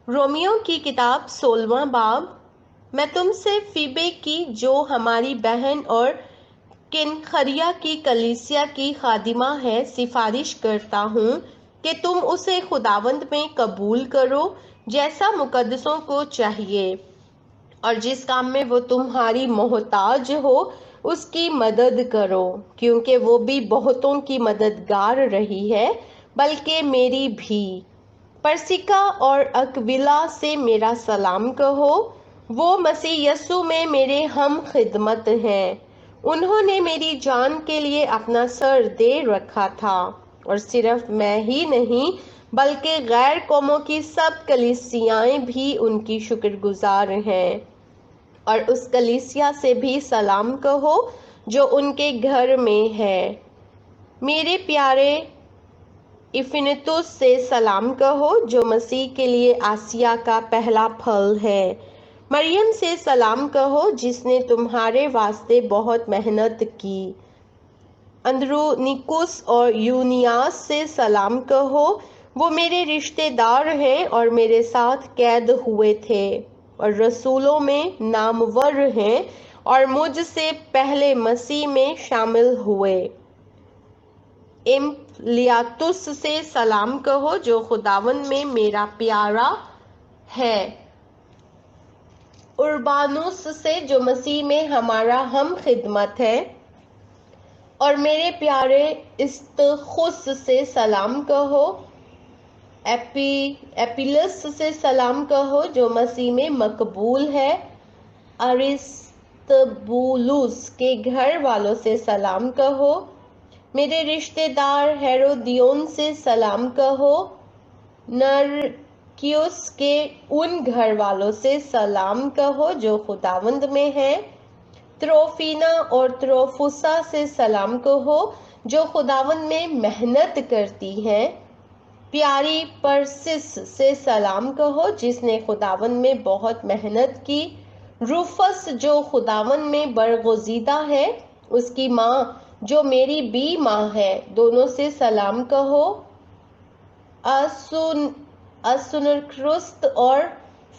Romeo کی کتاب 16واں باب۔ میں تم سے فیبے کی جو ہماری بہن اور کنخریا کی کلیسیا کی خادمہ ہے سفارش کرتا ہوں کہ تم اسے خداوند میں قبول کرو جیسا مقدسوں کو چاہیے، اور جس کام میں وہ تمہاری محتاج ہو اس کی مدد کرو، کیونکہ وہ بھی بہتوں کی مددگار رہی ہے، بلکہ میری بھی۔ پرسکا اور اکویلا سے میرا سلام کہو، وہ مسیح یسوع میں میرے ہم خدمت ہیں۔ انہوں نے میری جان کے لیے اپنا سر دے رکھا تھا، اور صرف میں ہی نہیں بلکہ غیر قوموں کی سب کلیسیائیں بھی ان کی شکر گزار ہیں۔ اور اس کلیسیا سے بھی سلام کہو جو ان کے گھر میں ہے۔ میرے پیارے افینتوس سے سلام کہو جو مسیح کے لیے آسیا کا پہلا پھل ہے۔ مریم سے سلام کہو جس نے تمہارے واسطے بہت محنت کی۔ اندرونیکوس اور یونیاس سے سلام کہو، وہ میرے رشتے دار ہیں اور میرے ساتھ قید ہوئے تھے اور رسولوں میں نامور ہیں اور مجھ سے پہلے مسیح میں شامل ہوئے۔ امپلیاتس سے سلام کہو جو خداوند میں میرا پیارا ہے۔ اربانوس سے جو مسیح میں ہمارا ہم خدمت ہے، اور میرے پیارے استخس سے سلام کہو۔ ایپیلس سے سلام کہو جو مسیح میں مقبول ہے۔ ارسطبولس کے گھر والوں سے سلام کہو۔ میرے رشتے دار ہیرودیون سے سلام کہو۔ نرکیوس کے ان گھر والوں سے سلام کہو جو خداوند میں ہیں۔ تروفینا اور تروفوسا سے سلام کہو جو خداوند میں محنت کرتی ہیں۔ پیاری پرسس سے سلام کہو جس نے خداوند میں بہت محنت کی۔ روفس جو خداوند میں برگزیدہ ہے، اس کی ماں جو میری بھی ماں ہے، دونوں سے سلام کہو۔ اسنکرست اور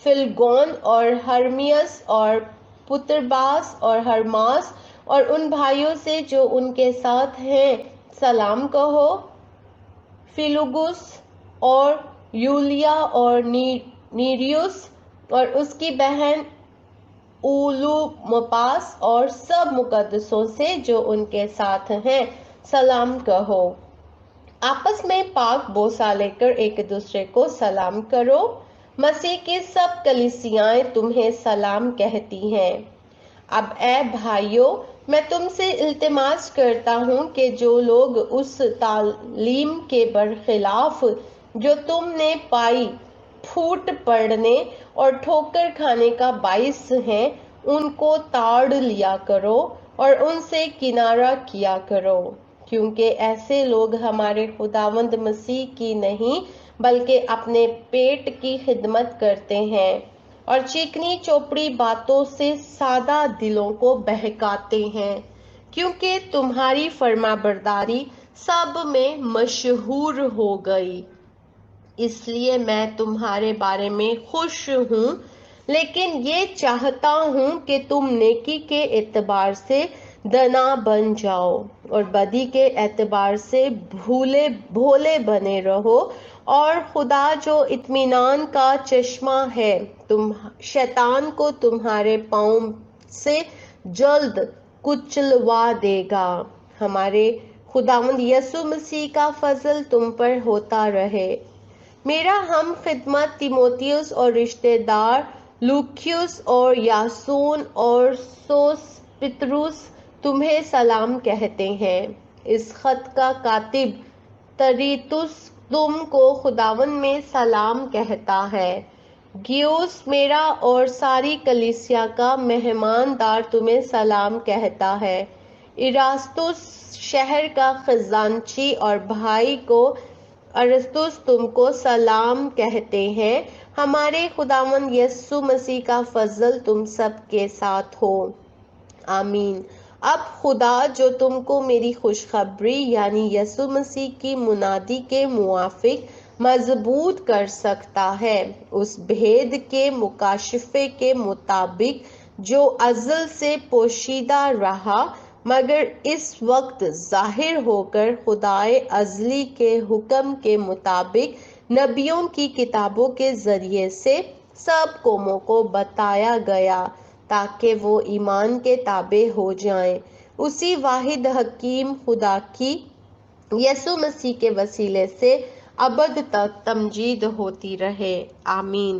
فلگون اور ہرمیس اور پترباس اور ہرماس اور ان بھائیوں سے جو ان کے ساتھ ہیں سلام کہو۔ فیلگس اور یولیا اور نیریوس اور اس کی بہن اولومپاس اور سب مقدسوں سے جو ان کے ساتھ ہیں سلام کہو۔ آپس میں پاک بوسہ لے کر ایک دوسرے کو سلام کرو۔ مسیح کی سب کلیسیائیں تمہیں سلام کہتی ہیں۔ اب اے بھائیو، میں تم سے التماس کرتا ہوں کہ جو لوگ اس تعلیم کے برخلاف جو تم نے پائی پھوٹ پڑنے اور ٹھوکر کھانے کا باعث ہیں، ان کو تاڑ لیا کرو اور ان سے کنارہ کیا کرو، کیونکہ ایسے لوگ ہمارے خداوند مسیح کی نہیں بلکہ اپنے پیٹ کی خدمت کرتے ہیں اور چکنی چوپڑی باتوں سے سادہ دلوں کو بہکاتے ہیں، کیونکہ تمہاری فرما برداری سب میں مشہور ہو گئی۔ اس لیے میں تمہارے بارے میں خوش ہوں، لیکن یہ چاہتا ہوں کہ تم نیکی کے اعتبار سے دنا بن جاؤ اور بدی کے اعتبار سے بھولے بنے رہو، اور خدا جو اطمینان کا چشمہ ہے شیطان کو تمہارے پاؤں سے جلد کچلوا دے گا۔ ہمارے خداوند یسوع مسیح کا فضل تم پر ہوتا رہے۔ میرا ہم خدمت تیموتھیوس اور رشتے دار لوکیوس اور یاسون اور سوسپتروس تمہیں سلام کہتے ہیں۔ اس خط کا کاتب تریتس تم کو خداوند میں سلام کہتا ہے۔ گیوس میرا اور ساری کلیسیا کا مہمان دار تمہیں سلام کہتا ہے۔ ایراستوس شہر کا خزانچی اور بھائی کو ارستوس تم کو سلام کہتے ہیں۔ ہمارے خداوند یسوع مسیح کا فضل تم سب کے ساتھ ہو۔ آمین۔ اب خدا جو تم کو میری خوشخبری یعنی یسوع مسیح کی منادی کے موافق مضبوط کر سکتا ہے۔ اس بھید کے مکاشفے کے مطابق جو ازل سے پوشیدہ رہا مگر اس وقت ظاہر ہو کر خدائے ازلی کے حکم کے مطابق نبیوں کی کتابوں کے ذریعے سے سب قوموں کو بتایا گیا تاکہ وہ ایمان کے تابع ہو جائیں، اسی واحد حکیم خدا کی یسوع مسیح کے وسیلے سے ابد تک تمجید ہوتی رہے، آمین۔